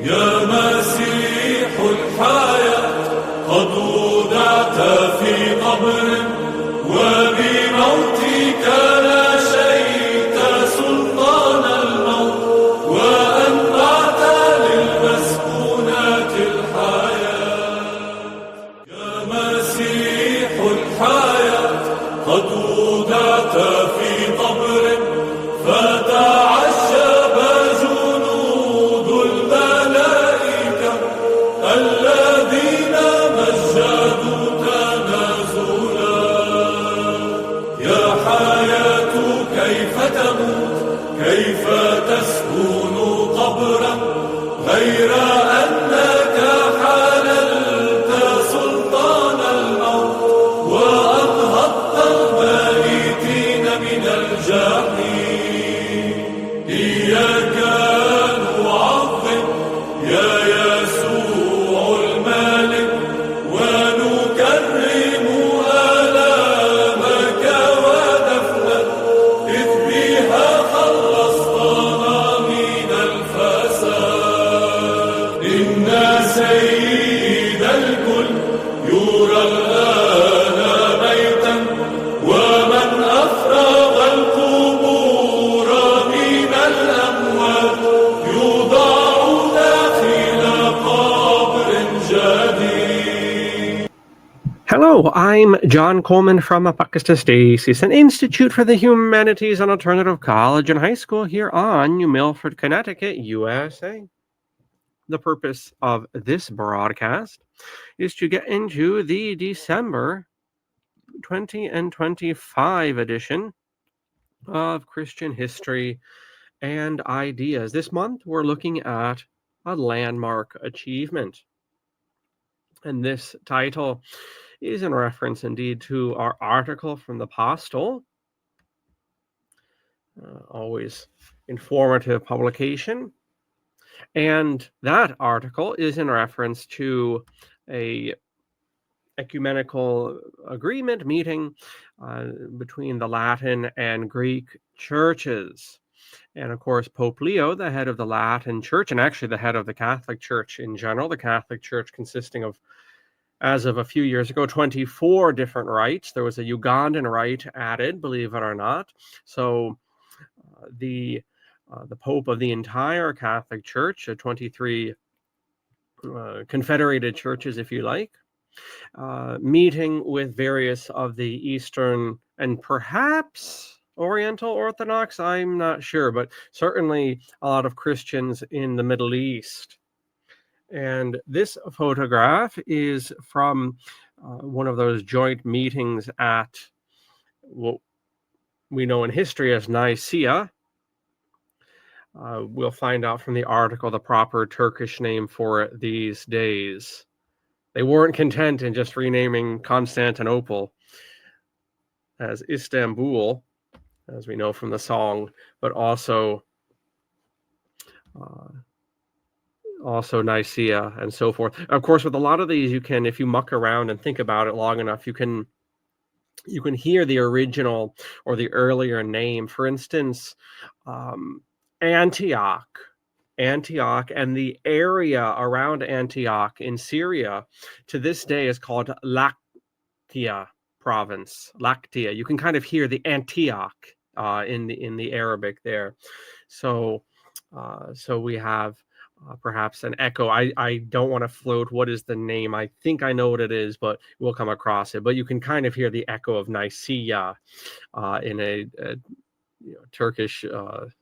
يا مسيح الحياة قد وضعت في قبر وبموتك نشيت سلطان الموت وأنبعت للمسكونات الحياة. يا مسيح الحياة قد وضعت في قبر فتعشب جنود الملائكة الذين مجدوا تنازلا. يا حياة كيف تموت كيف تسكن قبرا غير أنك حللت سلطان الموت وأنهضت الميتين من الجحيم. إياك نعظم يا يسوع المالك ونكرم آلامك ودفنك إذ بها خلصتنا من الفساد. إن سيد الكل يرى الآن ميتا ومن أفرغ القبور من الأموات يوضع داخل قبر جديد. Hello, I'm John Coleman from ApocatastasisInstitute, an institute for the humanities and alternative college and high school here on New Milford, Connecticut, USA. The purpose of this broadcast is to get into the December 2025 edition of Christian History and Ideas. This month, we're looking at a landmark achievement. And this title is in reference indeed to our article from the Apostle, always informative publication. And that article is in reference to a ecumenical agreement meeting between the Latin and Greek churches. And of course, Pope Leo, the head of the Latin Church, and actually the head of the Catholic Church in general, the Catholic Church consisting of, as of a few years ago, 24 different rites. There was a Ugandan rite added, believe it or not. So the Pope of the entire Catholic Church, 23 confederated churches, if you like, meeting with various of the Eastern and perhaps Oriental Orthodox, I'm not sure, but certainly a lot of Christians in the Middle East. And this photograph is from one of those joint meetings at what we know in history as Nicaea. We'll find out from the article the proper Turkish name for it these days. They weren't content in just renaming Constantinople as Istanbul, as we know from the song, but also Nicaea and so forth. Of course, with a lot of these, you can, if you muck around and think about it long enough, you can hear the original or the earlier name. For instance, Antioch, and the area around Antioch in Syria to this day is called Lactia province. Lactia. You can kind of hear the Antioch in the Arabic there. So we have perhaps an echo. I don't want to float what is the name. I think I know what it is, but we'll come across it. But you can kind of hear the echo of Nicaea in a Turkish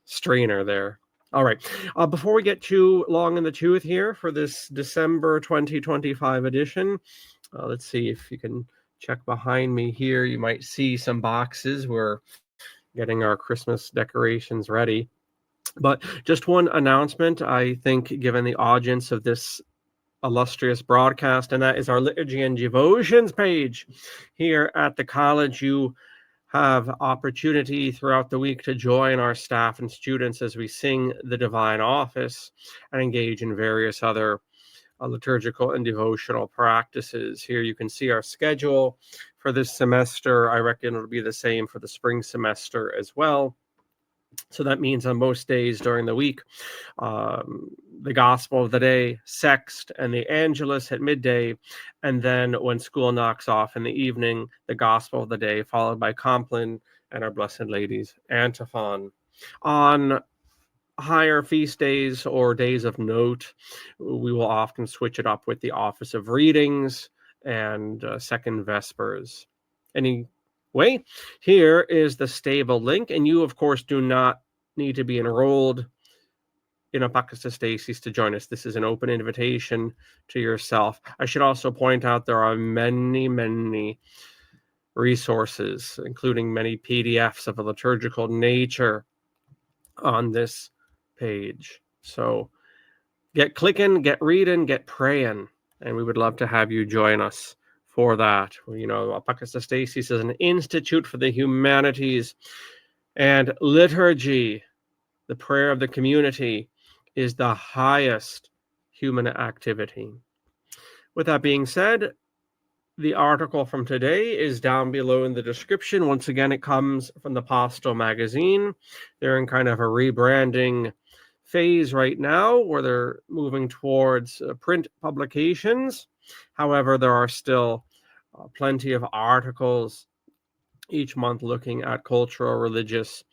strainer there. All right. Before we get too long in the tooth here for this December 2025 edition, let's see if you can check behind me here. You might see some boxes. We're getting our Christmas decorations ready. But just one announcement, I think, given the audience of this illustrious broadcast, and that is our Liturgy and Devotions page here at the college. You have opportunity throughout the week to join our staff and students as we sing the Divine Office and engage in various other liturgical and devotional practices. Here you can see our schedule for this semester. I reckon it'll be the same for the spring semester as well. So that means on most days during the week, the Gospel of the Day, Sext, and the Angelus at midday. And then when school knocks off in the evening, the Gospel of the Day, followed by Compline and Our Blessed Lady's Antiphon. On higher feast days or days of note, we will often switch it up with the Office of Readings and Second Vespers. Anyway, here is the stable link, and you, of course, do not need to be enrolled in Apocatastasis to join us. This is an open invitation to yourself. I should also point out there are many resources, including many PDFs of a liturgical nature on this page. So get clicking, get reading, get praying, and we would love to have you join us for that. Apocatastasis is an institute for the humanities, and liturgy, the prayer of the community, is the highest human activity. With that being said, the article from today is down below in the description. Once again, it comes from the Postal magazine. They're in kind of a rebranding phase right now where they're moving towards print publications. However, there are still plenty of articles each month looking at cultural, religious,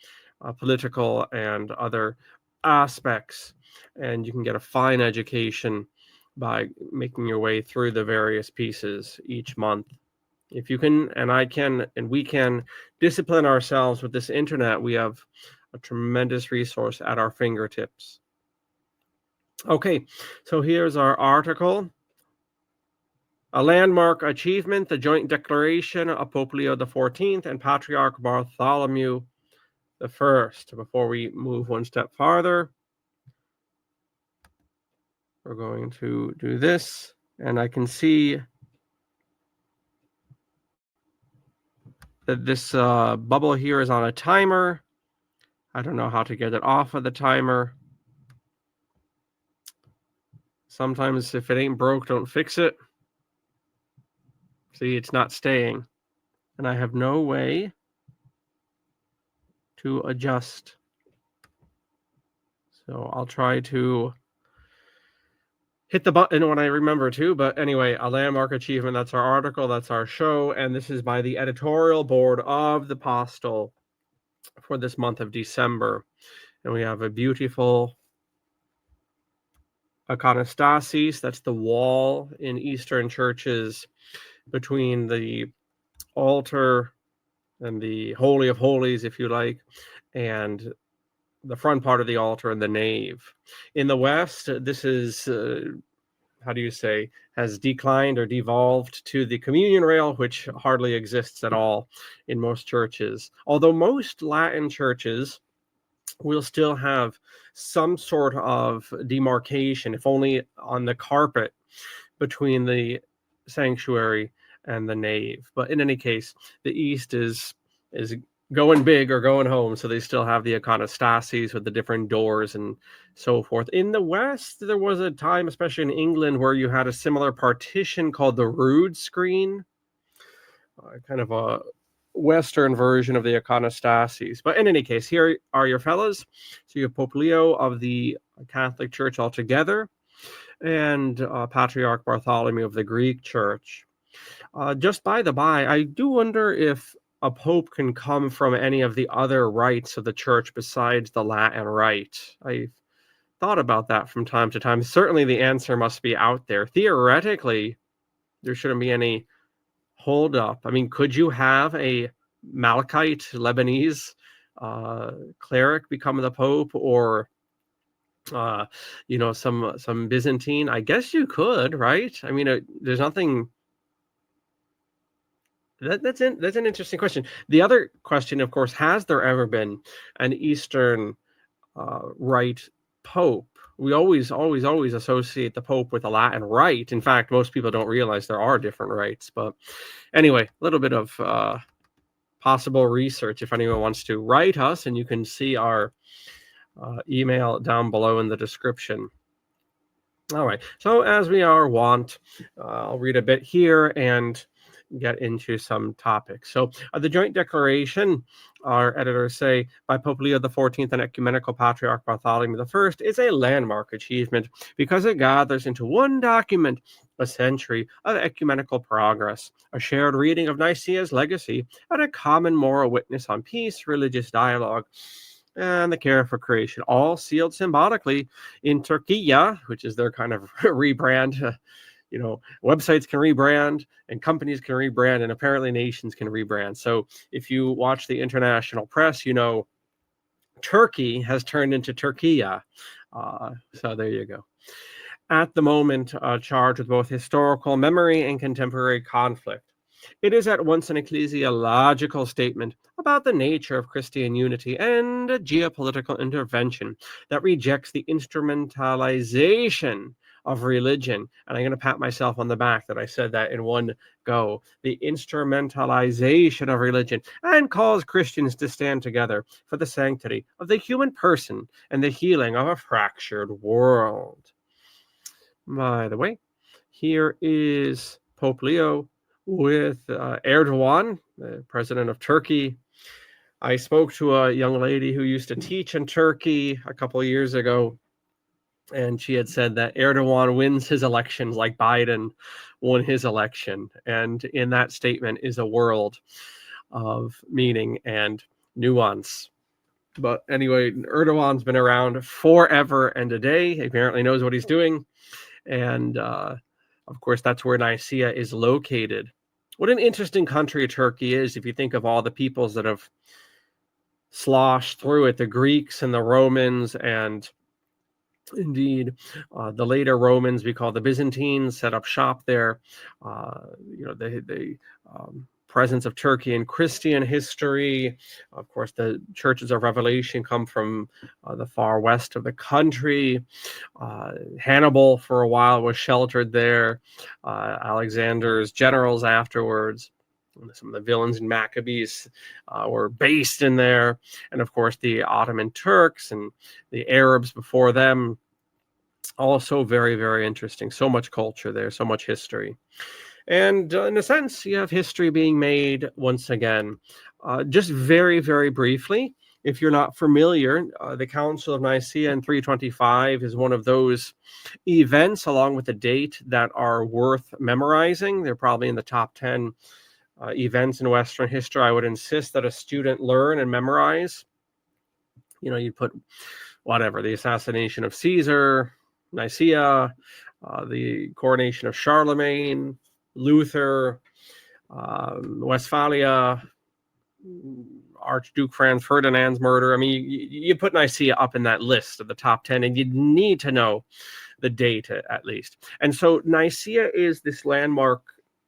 political, and other aspects. And you can get a fine education by making your way through the various pieces each month. If you can, and I can, and we can discipline ourselves with this internet, we have a tremendous resource at our fingertips. Okay, so here's our article. A landmark achievement, the joint declaration of Pope Leo XIV and Patriarch Bartholomew I. Before we move one step farther, we're going to do this, and I can see that this bubble here is on a timer. I don't know how to get it off of the timer. Sometimes if it ain't broke, don't fix it. See, it's not staying, and I have no way to adjust. So I'll try to hit the button when I remember to, but anyway, a landmark achievement, that's our article, that's our show, and this is by the editorial board of the Postal for this month of December. And we have a beautiful iconostasis, that's the wall in Eastern churches between the altar and the Holy of Holies, if you like, and the front part of the altar and the nave. In the West, this is, has declined or devolved to the communion rail, which hardly exists at all in most churches. Although most Latin churches will still have some sort of demarcation, if only on the carpet, between the sanctuary and the nave. But in any case, the East is going big or going home, so they still have the iconostases with the different doors and so forth. In the West, there was a time, especially in England, where you had a similar partition called the rood screen, kind of a Western version of the iconostases. But in any case, here are your fellas. So you have Pope Leo of the Catholic Church altogether, and Patriarch Bartholomew of the Greek Church. Just by the by, I do wonder if a pope can come from any of the other rites of the church besides the Latin rite. I've thought about that from time to time. Certainly the answer must be out there. Theoretically, there shouldn't be any holdup. I mean, could you have a Malachite Lebanese cleric become the pope, or some Byzantine? I guess you could, right? I mean, there's nothing. That's an interesting question. The other question, of course, has there ever been an Eastern Rite pope? We always associate the pope with the Latin Rite. In fact, most people don't realize there are different rites. But anyway, a little bit of possible research if anyone wants to write us, and you can see our email down below in the description. All right, so as we are wont, I'll read a bit here, and get into some topics. So the joint declaration, our editors say, by Pope Leo XIV and Ecumenical Patriarch Bartholomew I is a landmark achievement because it gathers into one document a century of ecumenical progress, a shared reading of Nicaea's legacy, and a common moral witness on peace, religious dialogue, and the care for creation, all sealed symbolically in Turkiya, which is their kind of rebrand. Websites can rebrand and companies can rebrand, and apparently nations can rebrand. So if you watch the international press, Turkey has turned into Turkiya. So there you go. At the moment, charged with both historical memory and contemporary conflict. It is at once an ecclesiological statement about the nature of Christian unity and a geopolitical intervention that rejects the instrumentalization of religion. And I'm going to pat myself on the back that I said that in one go. The instrumentalization of religion, and calls Christians to stand together for the sanctity of the human person and the healing of a fractured world. By the way, here is Pope Leo with Erdogan, the president of Turkey. I spoke to a young lady who used to teach in Turkey a couple of years ago, and she had said that Erdogan wins his elections like Biden won his election. And in that statement is a world of meaning and nuance. But anyway, Erdogan's been around forever and a day. He apparently knows what he's doing. And of course, that's where Nicaea is located. What an interesting country Turkey is, if you think of all the peoples that have sloshed through it, the Greeks and the Romans, and indeed the later Romans, we call the Byzantines, set up shop there. The presence of Turkey in Christian history. Of course, the churches of Revelation come from the far west of the country. Hannibal, for a while, was sheltered there. Alexander's generals afterwards. Some of the villains in Maccabees were based in there. And of course, the Ottoman Turks and the Arabs before them. Also very, very interesting. So much culture there, so much history. And in a sense, you have history being made once again. Just very, very briefly, if you're not familiar, the Council of Nicaea in 325 is one of those events, along with the date, that are worth memorizing. They're probably in the top 10 events in Western history I would insist that a student learn and memorize. You put whatever, the assassination of Caesar, Nicaea, the coronation of Charlemagne, Luther, Westphalia, Archduke Franz Ferdinand's murder. I mean, you put Nicaea up in that list of the top 10, and you need to know the date at least. And so Nicaea is this landmark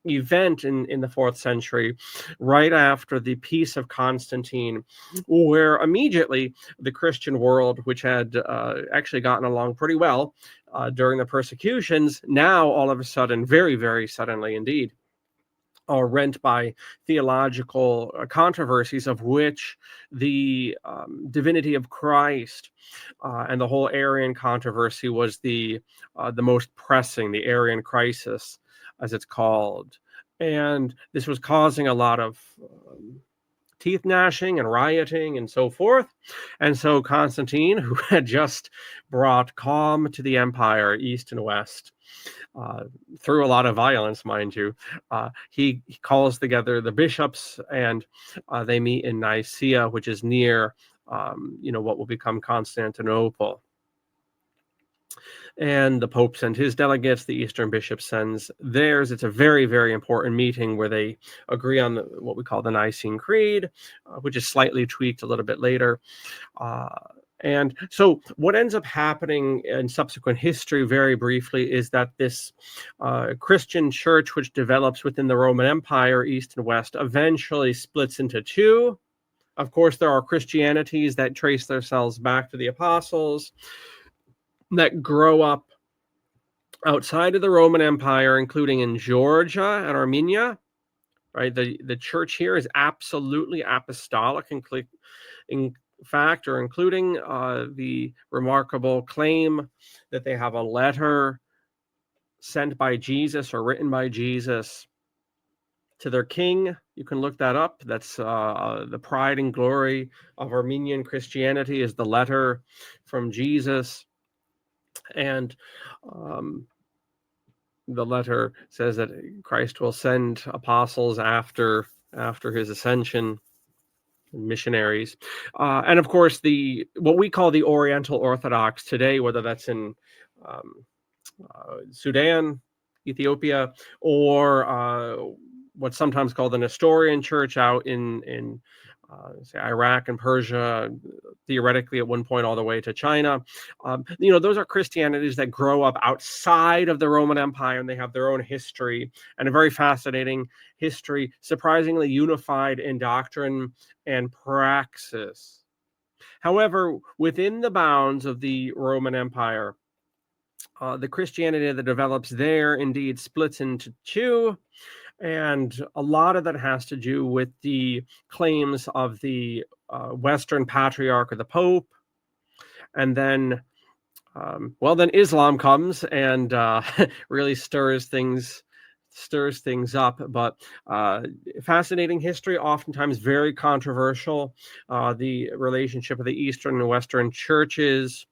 event in the 4th century, right after the Peace of Constantine, where immediately the Christian world, which had actually gotten along pretty well during the persecutions, now all of a sudden, very, very suddenly indeed, are rent by theological controversies, of which the divinity of Christ and the whole Arian controversy was the most pressing, the Arian crisis, as it's called. And this was causing a lot of teeth gnashing and rioting and so forth. And so Constantine, who had just brought calm to the empire, east and west, through a lot of violence, mind you, he calls together the bishops, and they meet in Nicaea, which is near, what will become Constantinople. And the Pope sent his delegates, the Eastern Bishop sends theirs. It's a very, very important meeting where they agree on what we call the Nicene Creed, which is slightly tweaked a little bit later. And so what ends up happening in subsequent history, very briefly, is that this Christian church, which develops within the Roman Empire, East and West, eventually splits into two. Of course, there are Christianities that trace themselves back to the apostles, that grow up outside of the Roman Empire, including in Georgia and Armenia. Right, the church here is absolutely apostolic, in fact, or including the remarkable claim that they have a letter sent by Jesus or written by Jesus to their king. You can look that up. That's the pride and glory of Armenian Christianity is the letter from Jesus. And the letter says that Christ will send apostles after his ascension, missionaries, and of course what we call the Oriental Orthodox today, whether that's in Sudan, Ethiopia, or what's sometimes called the Nestorian Church out in say Iraq and Persia, theoretically at one point all the way to China. Those are Christianities that grow up outside of the Roman Empire, and they have their own history and a very fascinating history, surprisingly unified in doctrine and praxis. However, within the bounds of the Roman Empire, the Christianity that develops there indeed splits into two. And a lot of that has to do with the claims of the Western Patriarch or the Pope. And then, then Islam comes and really stirs things up. But fascinating history, oftentimes very controversial. The relationship of the Eastern and Western churches.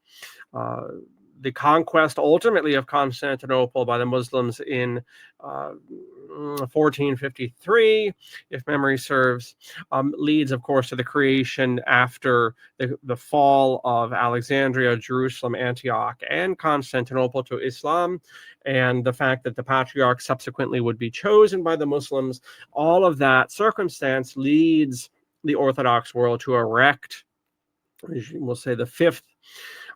The conquest ultimately of Constantinople by the Muslims in 1453, if memory serves, leads, of course, to the creation after the fall of Alexandria, Jerusalem, Antioch, and Constantinople to Islam, and the fact that the patriarch subsequently would be chosen by the Muslims. All of that circumstance leads the Orthodox world to erect, we'll say, the fifth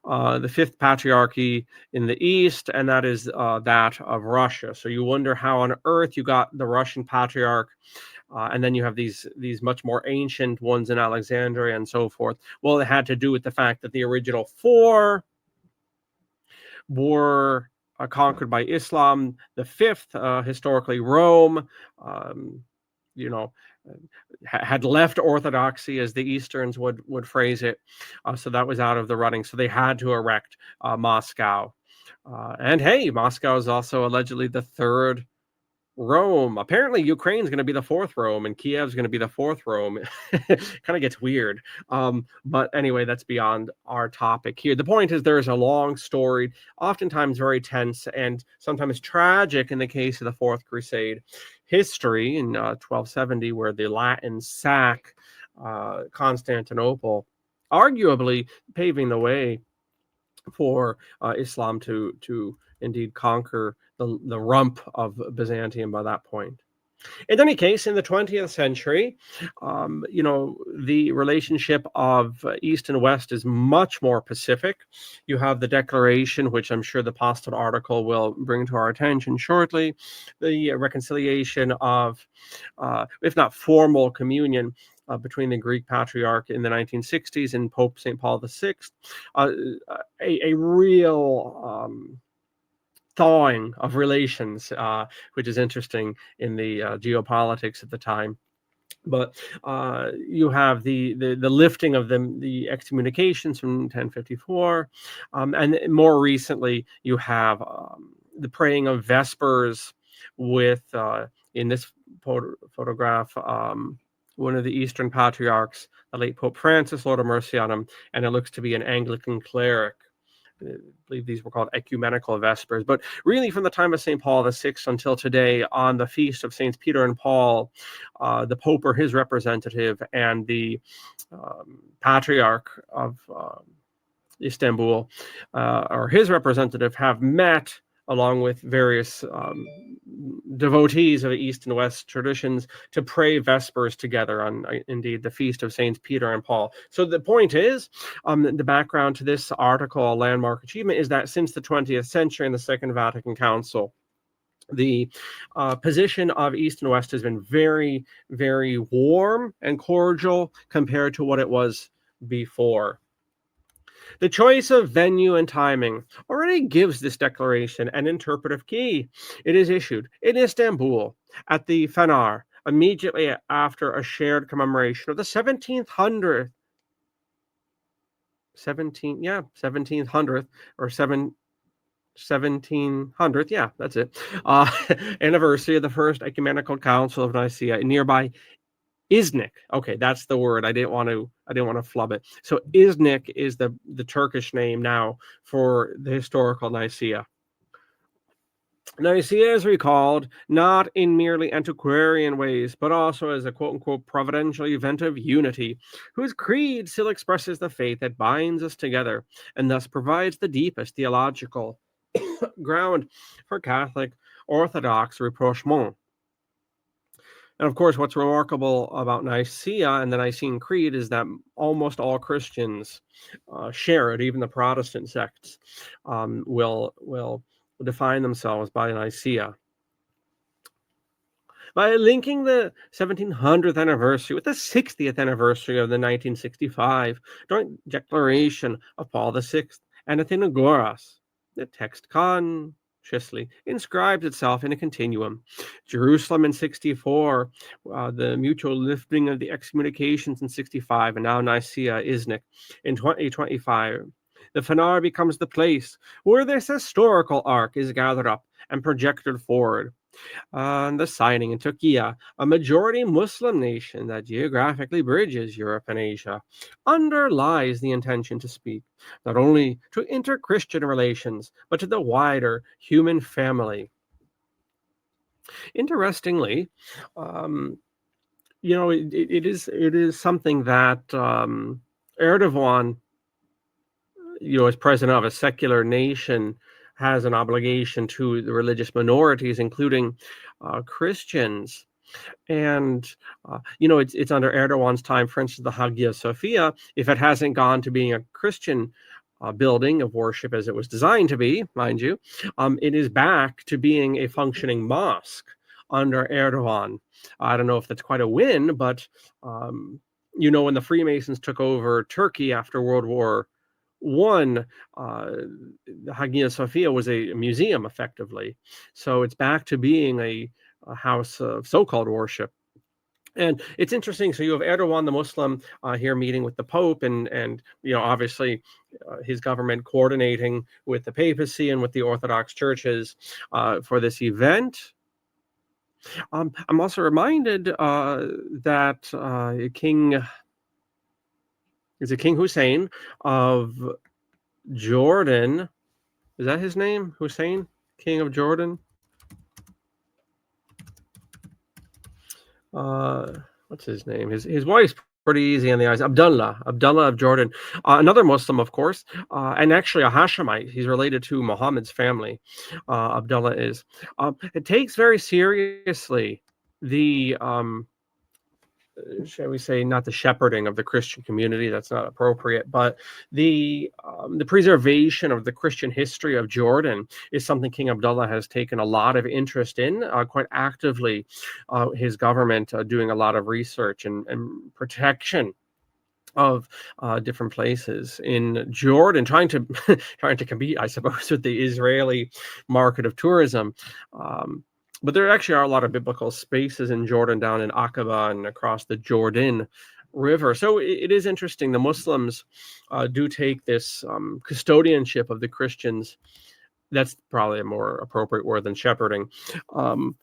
patriarchy in the East, and that is that of Russia. So you wonder how on earth you got the Russian patriarch, and then you have these much more ancient ones in Alexandria and so forth. Well, it had to do with the fact that the original four were conquered by Islam. The fifth, historically Rome, had left orthodoxy, as the Easterns would phrase it. So that was out of the running. So they had to erect Moscow. And hey, Moscow is also allegedly the third Rome. Apparently, Ukraine's going to be the fourth Rome, and Kiev's going to be the fourth Rome. Kind of gets weird. But anyway, that's beyond our topic here. The point is there is a long story, oftentimes very tense and sometimes tragic in the case of the Fourth Crusade history in 1270, where the Latins sack Constantinople, arguably paving the way for Islam to indeed conquer the rump of Byzantium by that point. In any case, in the 20th century, the relationship of East and West is much more pacific. You have the Declaration, which I'm sure the posted article will bring to our attention shortly, the reconciliation of, if not formal communion, between the Greek Patriarch in the 1960s and Pope St. Paul VI, a real thawing of relations, which is interesting in the geopolitics at the time. But you have the lifting of the excommunications from 1054, and more recently you have the praying of Vespers with, in this photograph, one of the Eastern Patriarchs, the late Pope Francis, Lord of mercy on him, and it looks to be an Anglican cleric. I believe these were called ecumenical Vespers. But really, from the time of St. Paul VI until today, on the feast of Saints Peter and Paul, the Pope or his representative and the Patriarch of Istanbul or his representative have met, along with various devotees of the East and West traditions, to pray Vespers together on, indeed, the feast of Saints Peter and Paul. So the point is, the background to this article, a landmark achievement, is that since the 20th century and the Second Vatican Council, the position of East and West has been very, very warm and cordial compared to what it was before. The choice of venue and timing already gives this declaration an interpretive key. It is issued in Istanbul at the Fener, immediately after a shared commemoration of the 1700th or 1700th, yeah, that's it, anniversary of the First Ecumenical Council of Nicaea in nearby Iznik. Okay, that's the word. I didn't want to flub it. So Iznik is the Turkish name now for the historical Nicaea. Nicaea is recalled not in merely antiquarian ways, but also as a quote-unquote providential event of unity, whose creed still expresses the faith that binds us together, and thus provides the deepest theological ground for Catholic Orthodox rapprochement. And of course, what's remarkable about Nicaea and the Nicene Creed is that almost all Christians share it. Even the Protestant sects will define themselves by Nicaea. By linking the 1700th anniversary with the 60th anniversary of the 1965 joint declaration of Paul VI and Athenagoras, the text consciously inscribes itself in a continuum. Jerusalem in 64, the mutual lifting of the excommunications in 65, and now Nicaea, Iznik in 2025. The Phanar becomes the place where this historical arc is gathered up and projected forward. The signing in Turkey, a majority Muslim nation that geographically bridges Europe and Asia, underlies the intention to speak not only to inter-Christian relations, but to the wider human family. Interestingly, it is something that Erdogan, as president of a secular nation, has an obligation to the religious minorities, including Christians. And, it's under Erdogan's time, for instance, the Hagia Sophia, if it hasn't gone to being a Christian building of worship as it was designed to be, mind you, it is back to being a functioning mosque under Erdogan. I don't know if that's quite a win, but, when the Freemasons took over Turkey after World War I, the Hagia Sophia was a museum, effectively. So it's back to being a house of so-called worship. And it's interesting. So you have Erdogan, the Muslim, here meeting with the Pope, and obviously his government coordinating with the papacy and with the Orthodox churches for this event. I'm also reminded that King Hussein of Jordan. Is that his name? Hussein, King of Jordan? What's his name? His wife's pretty easy on the eyes. Abdullah of Jordan. Another Muslim, of course, and actually a Hashemite. He's related to Muhammad's family. Abdullah is. It takes very seriously the shall we say, not the shepherding of the Christian community, that's not appropriate, but the preservation of the Christian history of Jordan is something King Abdullah has taken a lot of interest in, quite actively. His government doing a lot of research and protection of different places in Jordan, trying to compete, I suppose, with the Israeli market of tourism. But there actually are a lot of biblical spaces in Jordan, down in Aqaba and across the Jordan River. So it is interesting. The Muslims do take this custodianship of the Christians. That's probably a more appropriate word than shepherding,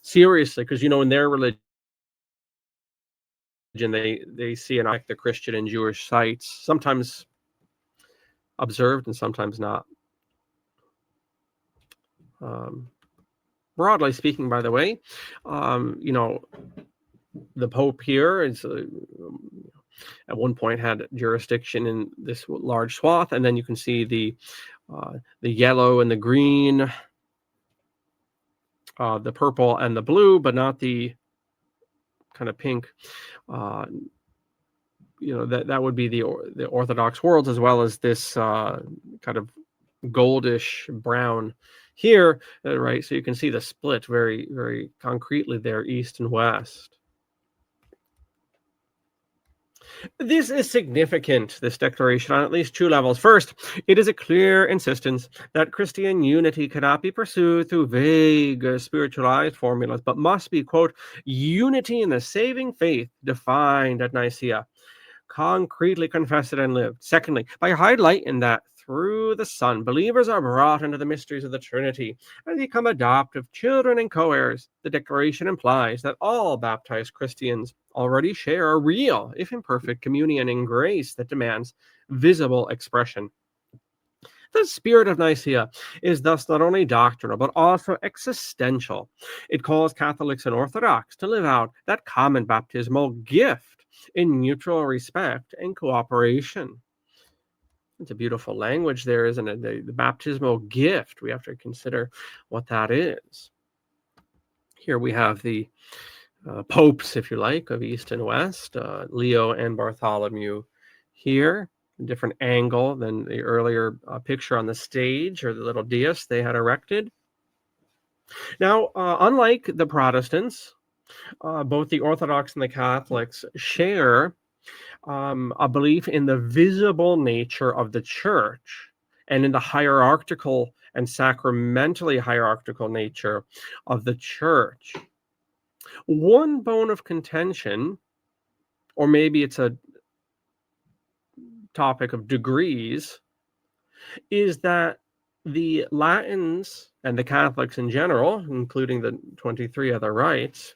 seriously, because in their religion they see and act the Christian and Jewish sites, sometimes observed and sometimes not. Broadly speaking, by the way, the Pope here is at one point had jurisdiction in this large swath, and then you can see the yellow and the green, the purple and the blue, but not the kind of pink. That would be the Orthodox worlds, as well as this kind of goldish brown here, right? So you can see the split very, very concretely there, east and west. This is significant, this declaration, on at least two levels. First, it is a clear insistence that Christian unity cannot be pursued through vague, spiritualized formulas, but must be, quote, unity in the saving faith defined at Nicaea, concretely confessed and lived. Secondly, by highlighting that through the Son, believers are brought into the mysteries of the Trinity and become adoptive children and co-heirs. The declaration implies that all baptized Christians already share a real, if imperfect, communion in grace that demands visible expression. The spirit of Nicaea is thus not only doctrinal, but also existential. It calls Catholics and Orthodox to live out that common baptismal gift in mutual respect and cooperation. It's a beautiful language there, isn't it? The baptismal gift. We have to consider what that is. Here we have the popes, if you like, of East and West, Leo and Bartholomew here. A different angle than the earlier picture on the stage or the little dais they had erected. Now, unlike the Protestants, both the Orthodox and the Catholics share a belief in the visible nature of the church and in the hierarchical and sacramentally hierarchical nature of the church. One bone of contention, or maybe it's a topic of degrees, is that the Latins and the Catholics in general, including the 23 other rites,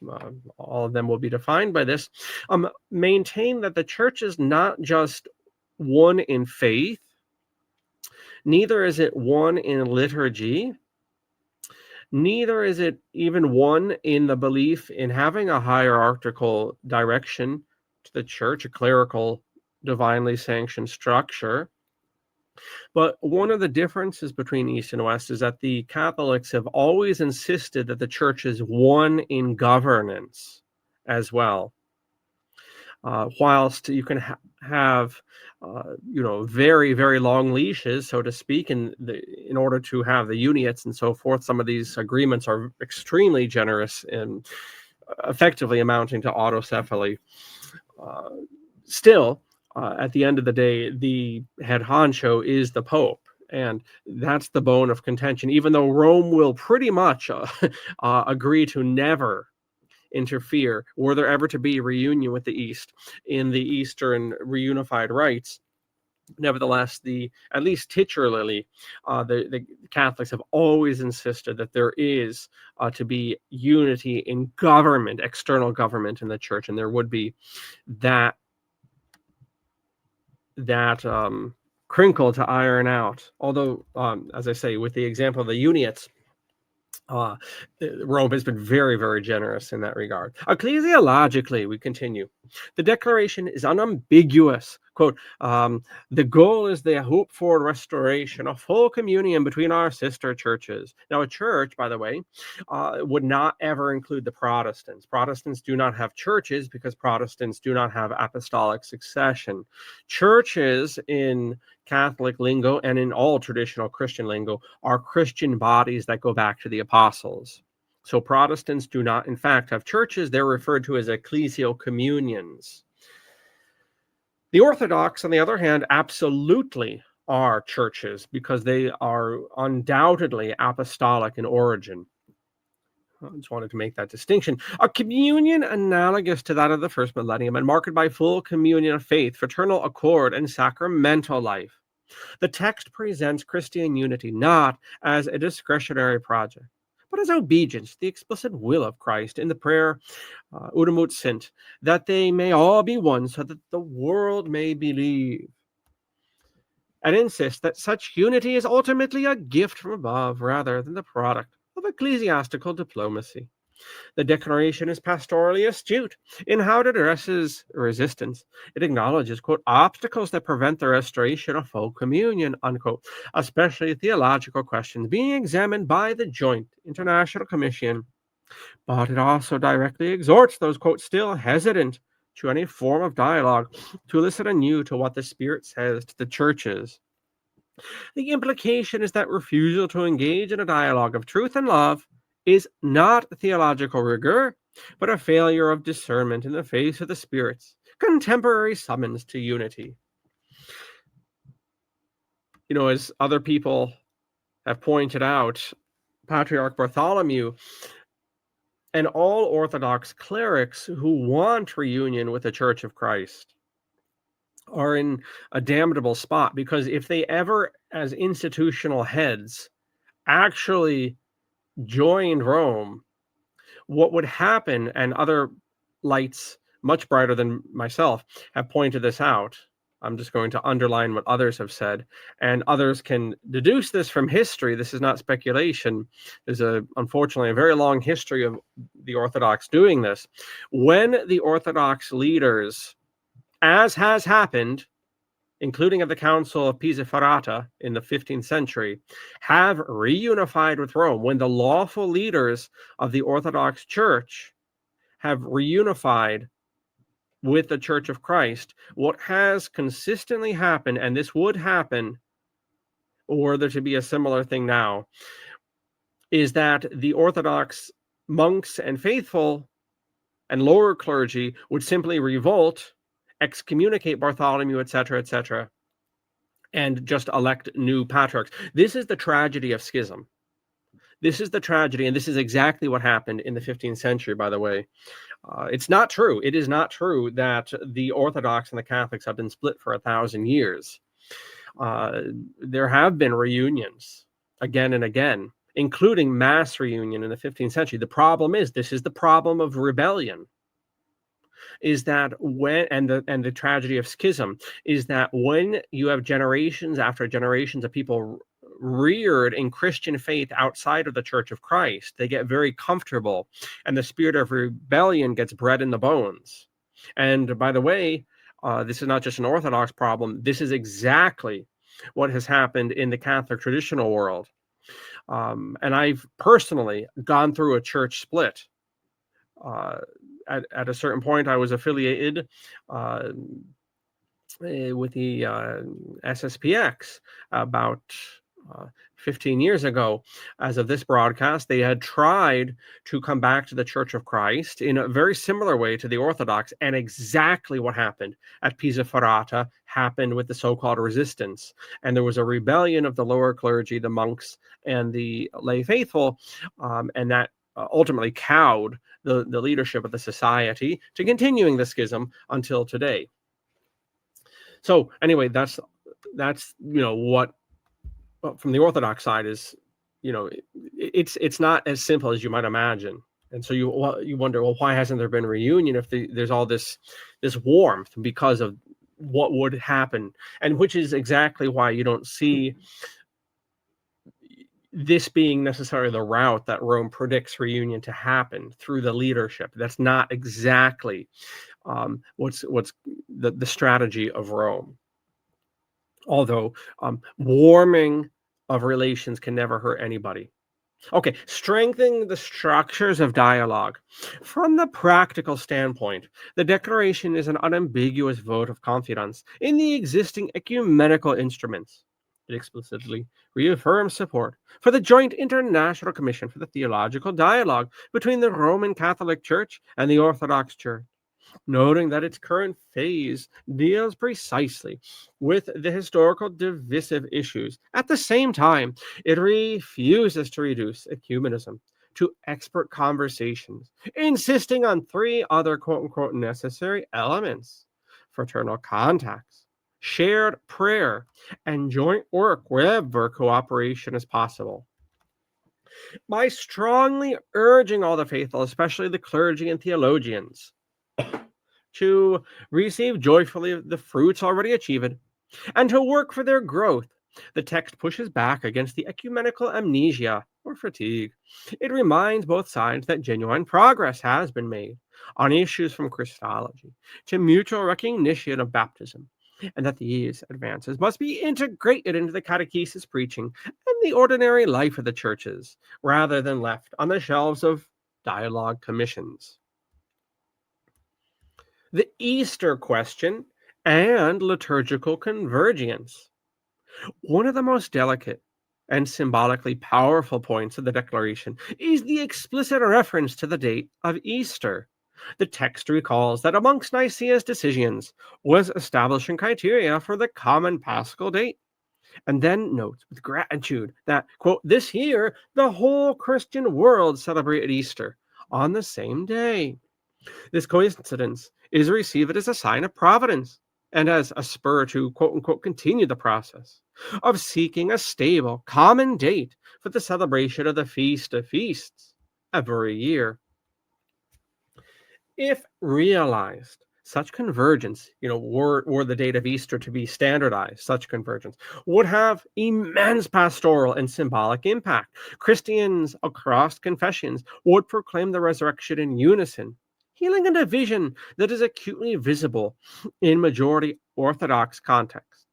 all of them will be defined by this, maintain that the church is not just one in faith, neither is it one in liturgy, neither is it even one in the belief in having a hierarchical direction to the church, a clerical, divinely sanctioned structure. But one of the differences between East and West is that the Catholics have always insisted that the church is one in governance as well. Whilst you can have, very, very long leashes, so to speak, in order to have the uniates and so forth, some of these agreements are extremely generous and effectively amounting to autocephaly. Still, at the end of the day, the head honcho is the Pope, and that's the bone of contention, even though Rome will pretty much agree to never interfere, were there ever to be reunion with the East in the Eastern reunified rites. Nevertheless, at least titularly, the Catholics have always insisted that there is to be unity in government, external government in the church, and there would be that crinkle to iron out. Although, as I say, with the example of the uniates, Rome has been very, very generous in that regard. Ecclesiologically, we continue. The declaration is unambiguous. Quote, the goal is the hope for restoration of full communion between our sister churches. Now, a church, by the way, would not ever include the Protestants. Protestants do not have churches because Protestants do not have apostolic succession. Churches in Catholic lingo and in all traditional Christian lingo are Christian bodies that go back to the apostles. So Protestants do not, in fact, have churches. They're referred to as ecclesial communions. The Orthodox, on the other hand, absolutely are churches because they are undoubtedly apostolic in origin. I just wanted to make that distinction. A communion analogous to that of the first millennium and marked by full communion of faith, fraternal accord, and sacramental life. The text presents Christian unity not as a discretionary project, but as obedience to the explicit will of Christ in the prayer Udam ut sint, that they may all be one so that the world may believe. And insist that such unity is ultimately a gift from above rather than the product of ecclesiastical diplomacy. The declaration is pastorally astute in how it addresses resistance. It acknowledges, quote, obstacles that prevent the restoration of full communion, unquote, especially theological questions being examined by the Joint International Commission. But it also directly exhorts those, quote, still hesitant to any form of dialogue to listen anew to what the Spirit says to the churches. The implication is that refusal to engage in a dialogue of truth and love is not theological rigor, but a failure of discernment in the face of the Spirit's contemporary summons to unity. As other people have pointed out, Patriarch Bartholomew and all Orthodox clerics who want reunion with the Church of Christ are in a damnable spot, because if they ever as institutional heads, actually joined Rome, what would happen, and other lights much brighter than myself have pointed this out. I'm just going to underline what others have said, and others can deduce this from history. This is not speculation. There's unfortunately a very long history of the Orthodox doing this. When the Orthodox leaders, as has happened, including at the Council of Pisa in the 15th century, have reunified with Rome, when the lawful leaders of the Orthodox Church have reunified with the Church of Christ, what has consistently happened, and this would happen were there to be a similar thing now, is that the Orthodox monks and faithful and lower clergy would simply revolt, excommunicate Bartholomew, etc., and just elect new patriarchs. This is the tragedy of schism. This is the tragedy, and this is exactly what happened in the 15th century, by the way. It's not true. It is not true that the Orthodox and the Catholics have been split for 1,000 years. There have been reunions again and again, including mass reunion in the 15th century. The problem is, this is the problem of rebellion, is that when, and the tragedy of schism, is that when you have generations after generations of people reared in Christian faith outside of the Church of Christ, they get very comfortable, and the spirit of rebellion gets bred in the bones. And by the way, this is not just an Orthodox problem. This is exactly what has happened in the Catholic traditional world. And I've personally gone through a church split. At a certain point, I was affiliated with the SSPX about 15 years ago. As of this broadcast, they had tried to come back to the Church of Christ in a very similar way to the Orthodox, and exactly what happened at Pisa happened with the so-called resistance. And there was a rebellion of the lower clergy, the monks, and the lay faithful, and that ultimately cowed the leadership of the society to continuing the schism until today. So anyway, that's what from the Orthodox side is, it's not as simple as you might imagine. And so you wonder, well, why hasn't there been a reunion if there's all this warmth because of what would happen, and which is exactly why you don't see this being necessarily the route that Rome predicts reunion to happen through the leadership. That's not exactly what's the strategy of Rome. Although warming of relations can never hurt anybody. Okay, strengthening the structures of dialogue. From the practical standpoint, the Declaration is an unambiguous vote of confidence in the existing ecumenical instruments. It explicitly reaffirms support for the Joint International Commission for the Theological Dialogue between the Roman Catholic Church and the Orthodox Church, noting that its current phase deals precisely with the historical divisive issues. At the same time, it refuses to reduce ecumenism to expert conversations, insisting on 3 other quote-unquote necessary elements: fraternal contacts, shared prayer, and joint work wherever cooperation is possible. By strongly urging all the faithful, especially the clergy and theologians, to receive joyfully the fruits already achieved, and to work for their growth, the text pushes back against the ecumenical amnesia or fatigue. It reminds both sides that genuine progress has been made on issues from Christology to mutual recognition of baptism, and that these advances must be integrated into the catechesis preaching and the ordinary life of the churches, rather than left on the shelves of dialogue commissions. The Easter question and liturgical convergence. One of the most delicate and symbolically powerful points of the Declaration is the explicit reference to the date of Easter. The text recalls that amongst Nicaea's decisions was establishing criteria for the common Paschal date, and then notes with gratitude that, quote, this year the whole Christian world celebrated Easter on the same day. This coincidence is received as a sign of providence, and as a spur to quote unquote continue the process of seeking a stable common date for the celebration of the Feast of Feasts every year. If realized, such convergence, were the date of Easter to be standardized, such convergence would have immense pastoral and symbolic impact. Christians across confessions would proclaim the resurrection in unison, healing a division that is acutely visible in majority Orthodox contexts.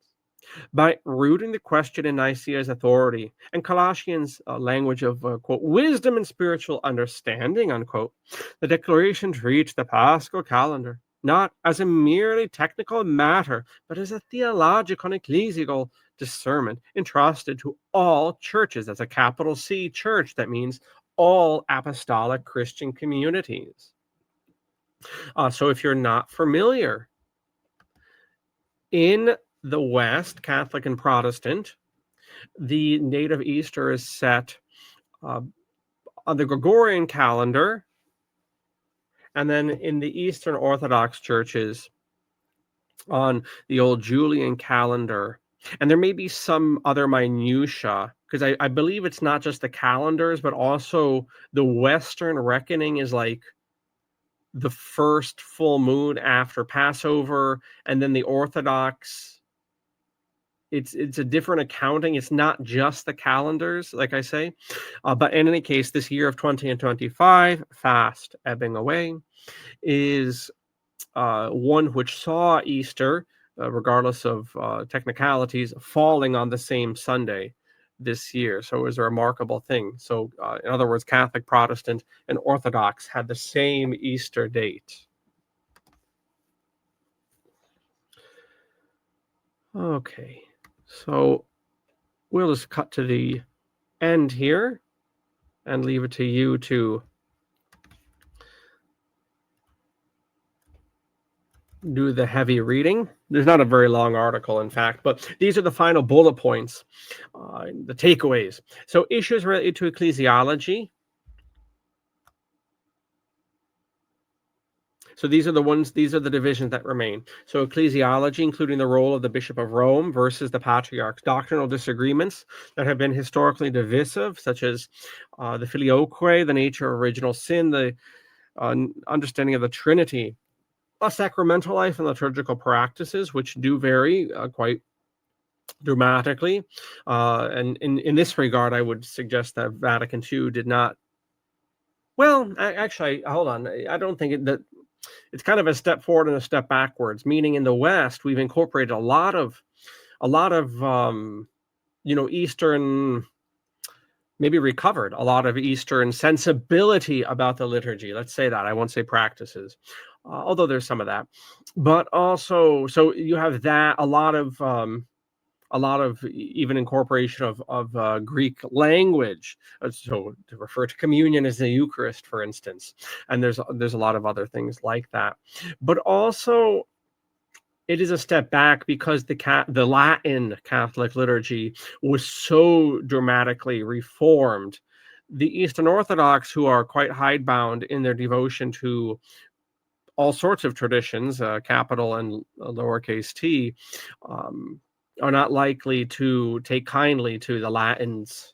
By rooting the question in Nicaea's authority and Colossians' language of, quote, wisdom and spiritual understanding, unquote, the declaration treats the Paschal calendar not as a merely technical matter, but as a theological and ecclesial discernment entrusted to all churches, as a capital C church. That means all apostolic Christian communities. So if you're not familiar, in the West, Catholic and Protestant, the date of Easter is set on the Gregorian calendar, and then in the Eastern Orthodox churches on the old Julian calendar. And there may be some other minutia, because I believe it's not just the calendars, but also the Western reckoning is like the first full moon after Passover, and then the Orthodox, it's a different accounting. It's not just the calendars, like I say. But in any case, this year of 20 and 25, fast ebbing away, is one which saw Easter, regardless of technicalities, falling on the same Sunday this year. So it was a remarkable thing. So in other words, Catholic, Protestant, and Orthodox had the same Easter date. Okay, so we'll just cut to the end here and leave it to you to do the heavy reading. There's not a very long article, in fact, but these are the final bullet points, the takeaways. So issues related to ecclesiology. So these are the divisions that remain. So ecclesiology, including the role of the Bishop of Rome versus the Patriarchs. Doctrinal disagreements that have been historically divisive, such as the filioque, the nature of original sin, the understanding of the Trinity, a sacramental life and liturgical practices, which do vary quite dramatically. And in this regard, I would suggest that Vatican II did not. Well, actually, hold on. I don't think that it's kind of a step forward and a step backwards. Meaning, in the West, we've incorporated a lot of Eastern. Maybe recovered a lot of Eastern sensibility about the liturgy. Let's say that. I won't say practices, although there's some of that. But also, so you have that, a lot of even incorporation of Greek language. So to refer to communion as the Eucharist, for instance. And there's a lot of other things like that. But also, it is a step back because the Latin Catholic liturgy was so dramatically reformed. The Eastern Orthodox, who are quite hidebound in their devotion to all sorts of traditions, capital and lowercase t, are not likely to take kindly to the Latin's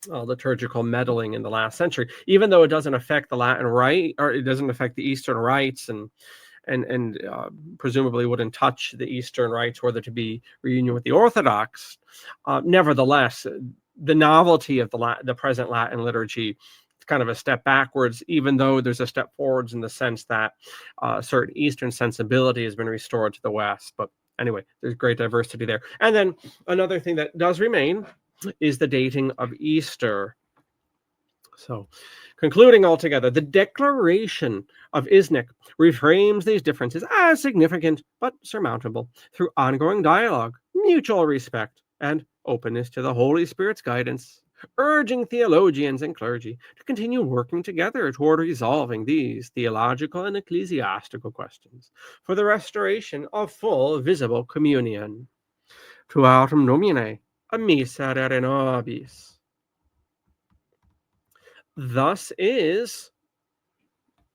liturgical meddling in the last century, even though it doesn't affect the Latin rite, or it doesn't affect the Eastern rites, and presumably wouldn't touch the Eastern rites, whether to be reunion with the Orthodox. Nevertheless, the novelty of the present Latin liturgy is kind of a step backwards, even though there's a step forwards in the sense that certain Eastern sensibility has been restored to the West. But anyway, there's great diversity there. And then another thing that does remain is the dating of Easter. So, concluding altogether, the Declaration of Iznik reframes these differences as significant but surmountable through ongoing dialogue, mutual respect, and openness to the Holy Spirit's guidance, urging theologians and clergy to continue working together toward resolving these theological and ecclesiastical questions for the restoration of full visible communion. Tuatum Nomine, a miserere nobis. Thus is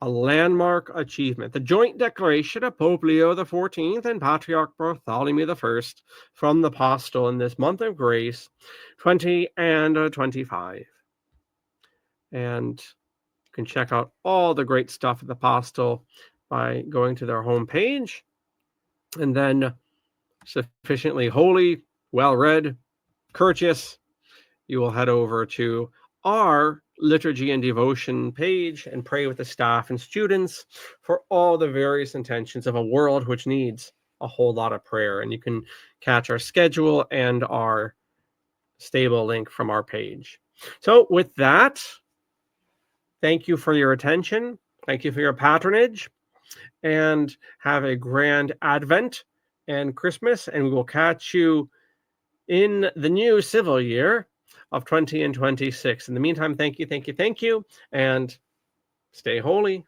a landmark achievement, the joint declaration of Pope Leo XIV and Patriarch Bartholomew I from the Apostle in this month of grace, 20 and 25. And you can check out all the great stuff at the Apostle by going to their homepage. And then sufficiently holy, well-read, courteous, you will head over to our liturgy and devotion page and pray with the staff and students for all the various intentions of a world which needs a whole lot of prayer. And you can catch our schedule and our stable link from our page. So with that, thank you for your attention. Thank you for your patronage, and have a grand Advent and Christmas, and we will catch you in the new civil year of 20 and 26. In the meantime, thank you, and stay holy.